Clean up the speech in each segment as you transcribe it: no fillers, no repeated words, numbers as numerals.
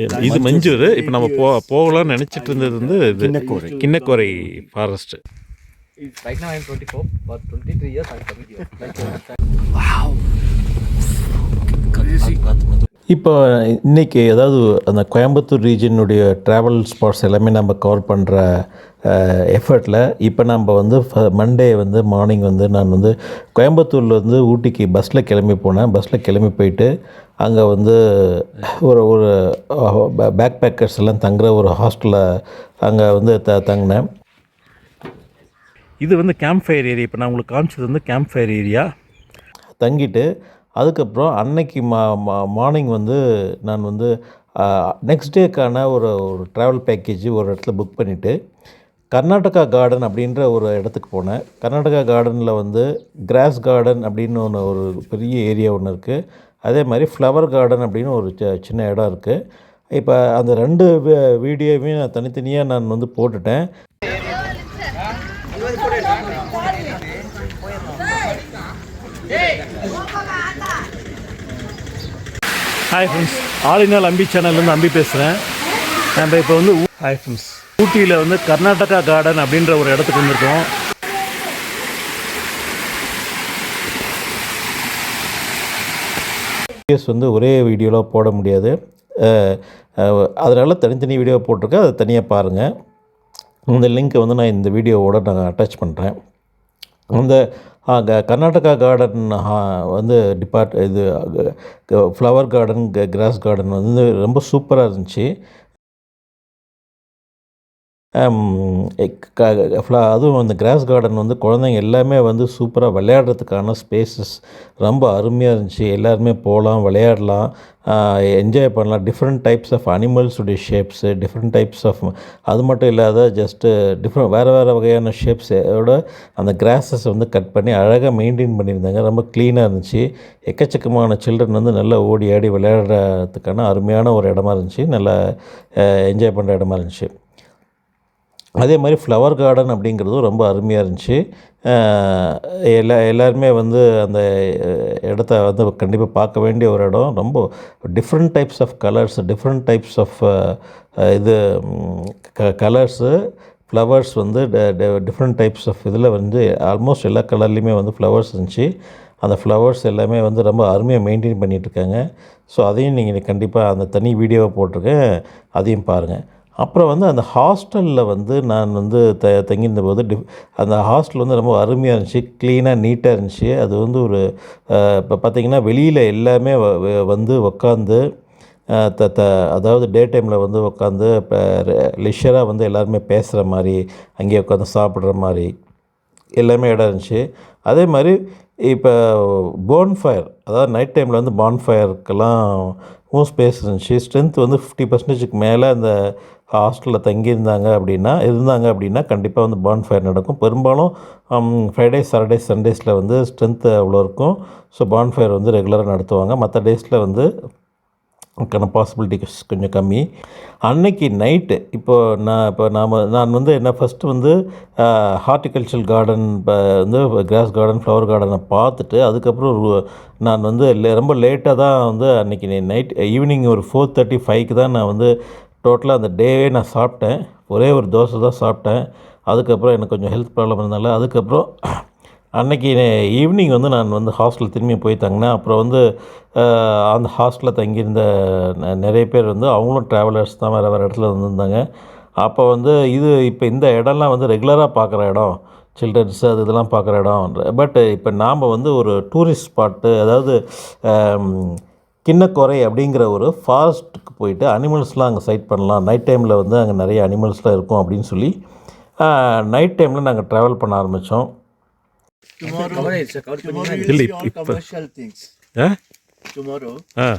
இது மஞ்சூர். இப்போ நம்ம போகலாம்னு நினச்சிட்டு இருந்தது வந்து இது Kinnakorai forest. Right now I am 24, but 23 years I am coming here. இப்போ இன்றைக்கி அதாவது அந்த கோயம்புத்தூர் ரீஜனுடைய ட்ராவல் ஸ்பாட்ஸ் எல்லாமே நம்ம கவர் பண்ணுற எஃபர்ட்டில் இப்போ நம்ம வந்து மண்டே வந்து மார்னிங் வந்து நான் வந்து கோயம்புத்தூரில் வந்து ஊட்டிக்கு பஸ்ஸில் கிளம்பி போனேன். பஸ்ஸில் கிளம்பி போயிட்டு அங்கே வந்து ஒரு பேக் பேக்கர்ஸ் எல்லாம் தங்குற ஒரு ஹாஸ்டலில் அங்கே வந்து தங்கினேன். இது வந்து கேம்ப் ஃபயர் ஏரியா. இப்போ நான் உங்களுக்கு காமிச்சது வந்து கேம்ப் ஃபயர் ஏரியா. தங்கிட்டு அதுக்கப்புறம் அன்னைக்கு மார்னிங் வந்து நான் வந்து நெக்ஸ்ட் டேக்கான ஒரு ட்ராவல் பேக்கேஜ் ஒரு இடத்துல புக் பண்ணிவிட்டு கர்நாடகா கார்டன் அப்படின்ற ஒரு இடத்துக்கு போனேன். கர்நாடகா கார்டனில் வந்து கிராஸ் கார்டன் அப்படின்னு ஒரு பெரிய ஏரியா ஒன்று இருக்குது. அதே மாதிரி ஃப்ளவர் கார்டன் அப்படின்னு ஒரு சின்ன இடம் இருக்குது. இப்போ அந்த ரெண்டு வீடியோவையும் நான் தனித்தனியாக நான் வந்து போட்டுட்டேன். Hi friends, all in all Ambi சேனல்லேருந்து அம்பி பேசுகிறேன். நம்ம இப்போ வந்து ஹாய் ஃப்ரெண்ட்ஸ், ஊட்டியில் வந்து கர்நாடகா கார்டன் அப்படின்ற ஒரு இடத்துக்கு வந்திருக்கோம். வீடியோஸ் வந்து ஒரே வீடியோவில் போட முடியாது, அதனால் தனித்தனி வீடியோ போட்டிருக்கேன். அதை தனியாக பாருங்கள். இந்த லிங்க்கை வந்து நான் இந்த வீடியோவோட நான் அட்டாச் பண்ணுறேன். அந்த கர்நாடகா கார்டன் வந்து இது ஃப்ளவர் கார்டன் கிராஸ் கார்டன் வந்து ரொம்ப சூப்பராக இருந்துச்சு. அதுவும் அந்த கிராஸ் கார்டன் வந்து குழந்தைங்க எல்லாமே வந்து சூப்பராக விளையாடுறதுக்கான ஸ்பேசஸ் ரொம்ப அருமையாக இருந்துச்சு. எல்லாருமே போகலாம், விளையாடலாம், என்ஜாய் பண்ணலாம். டிஃப்ரெண்ட் டைப்ஸ் ஆஃப் அனிமல்ஸுடைய ஷேப்ஸு, டிஃப்ரெண்ட் டைப்ஸ் ஆஃப் அது மட்டும் இல்லாத ஜஸ்ட்டு வேறு வகையான ஷேப்ஸோட அந்த கிராஸஸ் வந்து கட் பண்ணி அழகாக மெயின்டைன் பண்ணியிருந்தாங்க. ரொம்ப க்ளீனாக இருந்துச்சு. எக்கச்சக்கமான சில்ட்ரன் வந்து நல்லா ஓடி ஆடி விளையாடுறதுக்கான அருமையான ஒரு இடமா இருந்துச்சு. நல்லா என்ஜாய் பண்ணுற இடமா இருந்துச்சு. அதே மாதிரி ஃப்ளவர் கார்டன் அப்படிங்கிறதும் ரொம்ப அருமையாக இருந்துச்சு. எல்லாருமே வந்து அந்த இடத்த வந்து கண்டிப்பாக பார்க்க வேண்டிய ஒரு இடம். ரொம்ப different types of colours, different types of இது கலர்ஸு ஃப்ளவர்ஸ் வந்து டிஃப்ரெண்ட் டைப்ஸ் ஆஃப் இதில் வந்து ஆல்மோஸ்ட் எல்லா கலர்லேயுமே வந்து ஃப்ளவர்ஸ் இருந்துச்சு. அந்த ஃப்ளவர்ஸ் எல்லாமே வந்து ரொம்ப அருமையாக மெயின்டைன் பண்ணிகிட்ருக்காங்க. ஸோ அதையும் நீங்கள் கண்டிப்பாக அந்த தனி வீடியோவை போட்டிருக்கேன், அதையும் பாருங்கள். அப்புறம் வந்து அந்த ஹாஸ்டலில் வந்து நான் வந்து தங்கியிருந்தபோது அந்த ஹாஸ்டல் வந்து ரொம்ப அருமையாக இருந்துச்சு. க்ளீனாக நீட்டாக இருந்துச்சு. அது வந்து ஒரு இப்போ பார்த்திங்கன்னா வெளியில் எல்லாமே வந்து உக்காந்து அதாவது டே டைமில் வந்து உட்காந்து இப்போ லிஷராக வந்து எல்லாருமே பேசுகிற மாதிரி, அங்கேயே உட்காந்து சாப்பிட்ற மாதிரி எல்லாமே இடம் இருந்துச்சு. அதே மாதிரி இப்போ போன்ஃபயர், அதாவது நைட் டைமில் வந்து பான்ஃபயருக்கெல்லாம் ஸ்பேஸ் இருந்துச்சு. ஸ்ட்ரென்த் வந்து 50% மேலே அந்த ஹாஸ்டலில் தங்கியிருந்தாங்க அப்படின்னா கண்டிப்பாக வந்து பான்ஃபயர் நடக்கும். பெரும்பாலும் ஃப்ரைடே, சாட்டர்டே, சண்டேஸில் வந்து ஸ்ட்ரென்த்து அவ்வளோ இருக்கும். ஸோ பான்ஃபயர் வந்து ரெகுலராக நடத்துவாங்க. மற்ற டேஸில் வந்து அதுக்கான பாசிபிலிட்டிஸ் கொஞ்சம் கம்மி. அன்னைக்கு நைட்டு நான் வந்து என்ன ஃபஸ்ட்டு வந்து ஹார்டிகல்ச்சர் கார்டன் வந்து கிராஸ் கார்டன், ஃப்ளவர் கார்டனை பார்த்துட்டு அதுக்கப்புறம் நான் வந்து ரொம்ப லேட்டாக தான் வந்து அன்றைக்கி நைட் ஈவினிங் ஒரு 4:35க்கு தான் நான் வந்து டோட்டலாக அந்த டேவே நான் சாப்பிட்டேன். ஒரே ஒரு தோசை தான் சாப்பிட்டேன். அதுக்கப்புறம் எனக்கு கொஞ்சம் ஹெல்த் ப்ராப்ளம் இருந்தனால அதுக்கப்புறம் அன்றைக்கி ஈவினிங் வந்து நான் வந்து ஹாஸ்டல் திரும்பி போய் தங்கினேன். அப்புறம் வந்து அந்த ஹாஸ்டலில் தங்கியிருந்த நிறைய பேர் வந்து அவங்களும் ட்ராவலர்ஸ் தான், வேறு இடத்துல வந்துருந்தாங்க. அப்போ வந்து இப்போ இந்த இடம்லாம் வந்து ரெகுலராக பார்க்குற இடம், சில்ட்ரன்ஸு இதெல்லாம் பார்க்குற இடம். பட் இப்போ நாம் வந்து ஒரு டூரிஸ்ட் ஸ்பாட்டு, அதாவது கிண்ணக்கோரை அப்படிங்கிற ஒரு ஃபாரஸ்ட்டுக்கு போயிட்டு அனிமல்ஸ்லாம் அங்கே சைட் பண்ணலாம். நைட் டைமில் வந்து அங்கே நிறைய அனிமல்ஸ்லாம் இருக்கும் அப்படின்னு சொல்லி நைட் டைமில் நாங்கள் ட்ராவல் பண்ண ஆரம்பித்தோம். Tomorrow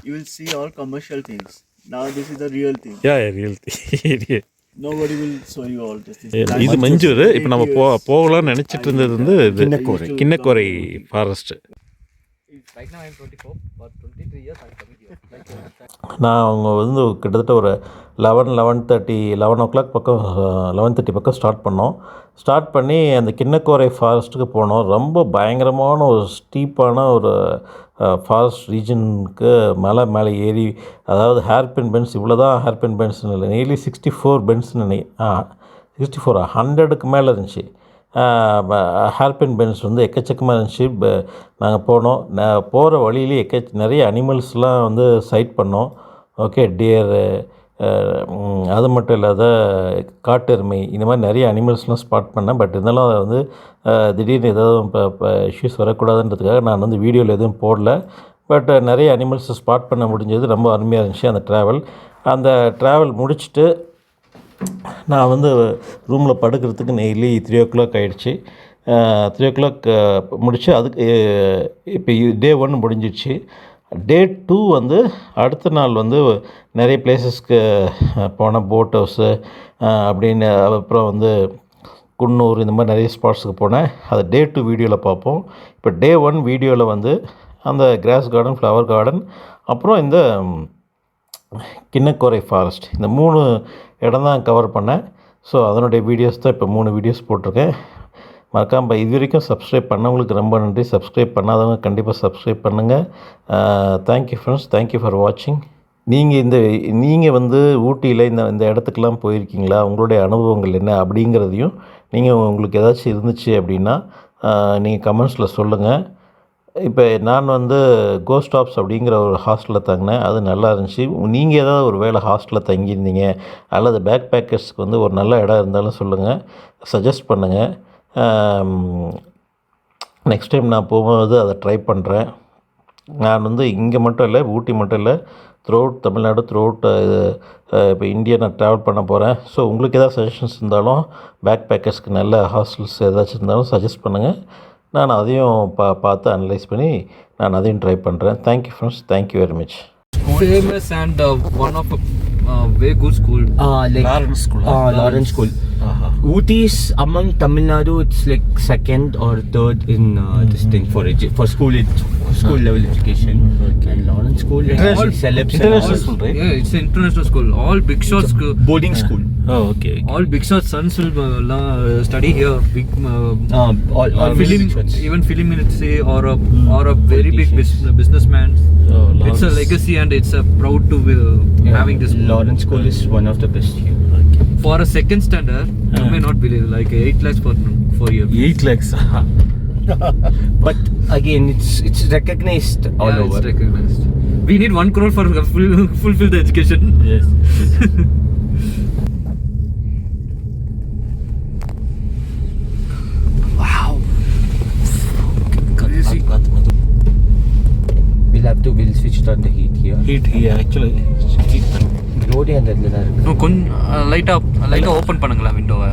you will see all commercial things. Now this is the real thing. real thing. Nobody will show you all this. இது மஞ்சூர். இப்போ நம்ம போகலாம்னு நினச்சிட்டு இருந்தது வந்து இது Kinnakorai forest. Right now I am 24, but 23 years I am coming here. நான் அவங்க வந்து கிட்டத்தட்ட ஒரு 11 o'clock பக்கம் 11:30 பக்கம் ஸ்டார்ட் பண்ணி அந்த கிண்ணக்கோரை ஃபாரஸ்ட்டுக்கு போனோம். ரொம்ப பயங்கரமான ஒரு ஸ்டீப்பான ஒரு ஃபாரஸ்ட் ரீஜனுக்கு மலை மேலே ஏறி, அதாவது ஹேர்பின் பென்ஸ் இவ்வளோ தான் ஹேர்பின் பென்ஸ்னு இல்லை, நியர்லி 64 பென்ஸ்னு 64 100க்கு மேலே இருந்துச்சு. ஹேர்பின் பென்ஸ் வந்து எக்கச்சக்கமாக இருந்துச்சு. நாங்கள் போனோம். போகிற வழியிலே நிறைய அனிமல்ஸ்லாம் வந்து சைட் பண்ணோம். ஓகே, டியரு, அது மட்டும் இல்லாத காட்டெருமை, இந்த மாதிரி நிறைய அனிமல்ஸ்லாம் ஸ்பாட் பண்ணேன். பட் இருந்தாலும் அதை வந்து திடீர்னு ஏதாவது இப்போ இஷ்யூஸ் வரக்கூடாதுன்றதுக்காக நான் வந்து வீடியோவில் எதுவும் போடல. பட் நிறைய அனிமல்ஸை ஸ்பாட் பண்ண முடிஞ்சது. ரொம்ப அருமையாக இருந்துச்சு அந்த ட்ராவல் முடிச்சுட்டு நான் வந்து ரூமில் படுக்கிறதுக்கு நெய்லி 3 o'clock ஆகிடுச்சு. 3 o'clock முடிச்சு அதுக்கு இப்போ டே 1 முடிஞ்சிடுச்சு. டே 2 வந்து அடுத்த நாள் வந்து நிறைய பிளேசஸ்க்கு போனேன். போட் ஹவுஸு அப்படின்னு, அப்புறம் வந்து குன்னூர், இந்த மாதிரி நிறைய ஸ்பாட்ஸுக்கு போனேன். அதை டே 2 வீடியோவில் பார்ப்போம். இப்போ டே 1 வீடியோவில் வந்து அந்த கிராஸ் கார்டன், ஃப்ளவர் கார்டன், அப்புறம் இந்த கிண்ணக்கோரை ஃபாரஸ்ட், இந்த 3 இடம் தான் கவர் பண்ணேன். ஸோ அதனுடைய வீடியோஸ் தான் இப்போ 3 வீடியோஸ் போட்டிருக்கேன். மறக்காமல் இது வரைக்கும் சப்ஸ்கிரைப் பண்ணவங்களுக்கு ரொம்ப நன்றி. சப்ஸ்கிரைப் பண்ணாதவங்க கண்டிப்பாக சப்ஸ்கிரைப் பண்ணுங்கள். தேங்க்யூ ஃப்ரெண்ட்ஸ், தேங்க்யூ ஃபார் வாட்சிங். நீங்கள் வந்து ஊட்டியில் இந்த இடத்துக்கெல்லாம் போயிருக்கீங்களா? உங்களுடைய அனுபவங்கள் என்ன அப்படிங்கிறதையும் உங்களுக்கு ஏதாச்சும் இருந்துச்சு அப்படின்னா நீங்கள் கமெண்ட்ஸில் சொல்லுங்கள். இப்போ நான் வந்து கோஸ்ட் ஆப்ஸ் அப்படிங்கிற ஒரு ஹாஸ்டலில் தங்கினேன். அது நல்லா இருந்துச்சு. நீங்கள் ஏதாவது ஒரு வேளை ஹாஸ்டலில் தங்கியிருந்தீங்க அல்லது பேக் பேக்கர்ஸ்க்கு வந்து ஒரு நல்ல இடம் இருந்தாலும் சொல்லுங்கள், சஜஸ்ட் பண்ணுங்கள். நெக்ஸ்ட் டைம் நான் போகும்போது அதை ட்ரை பண்ணுறேன். நான் வந்து இங்கே மட்டும் இல்லை, ஊட்டி மட்டும் இல்லை, த்ரூஅவுட் தமிழ்நாடு, த்ரூஅவுட் இப்போ இந்தியா நான் ட்ராவல் பண்ண போகிறேன். ஸோ உங்களுக்கு ஏதாவது சஜஷன்ஸ் இருந்தாலும், பேக் பேக்கர்ஸ்க்கு நல்ல ஹாஸ்டல்ஸ் ஏதாச்சும் இருந்தாலும் சஜஸ்ட் பண்ணுங்கள். நான் அதையும் பார்த்து அனலைஸ் பண்ணி நான் அதையும் ட்ரை பண்ணுறேன். Thank you friends, thank you very much. Famous and one of a very good school. Like Lawrence School. Lawrence School. Ooty is among Tamil Nadu. It's like second or third in this thing for school level education. And Lawrence School is all celebs. International school, right? Yeah, it's an international school. All big shots. Boarding school. Oh, okay. All big shots sons will study here. Big All film, shots. even film industry or a very big businessman. Oh, It's a legacy and it's a proud to be having this. Lawrence School is one of the best here. For a second standard, you may not believe, like 8 lakhs for year. 8 lakhs. But again, it's recognized all Yeah, over. it's recognized. We need 1 crore for fulfill the education. Yes. Wow. Crazy. We'll switch on the heat here. Heat here, actually. Heat. Road and the No, கொஞ்சம் லைட்டா open பண்ணுங்களா விண்டோவை.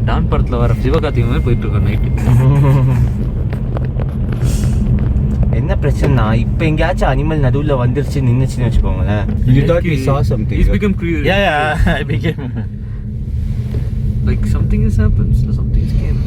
Don படத்துல வர சிவகார்த்திகேயன் மாதிரி போயிட்டு இருக்கோம் night. என்ன பிரச்சனைனா இப்போ எங்கேயாச்சும் அனிமல் நடுவில் வந்துருச்சு நின்றுச்சுன்னு வச்சுக்கோங்களேன். You thought we saw something. He's become curious. Yeah, I became. Like something has happened. Something came.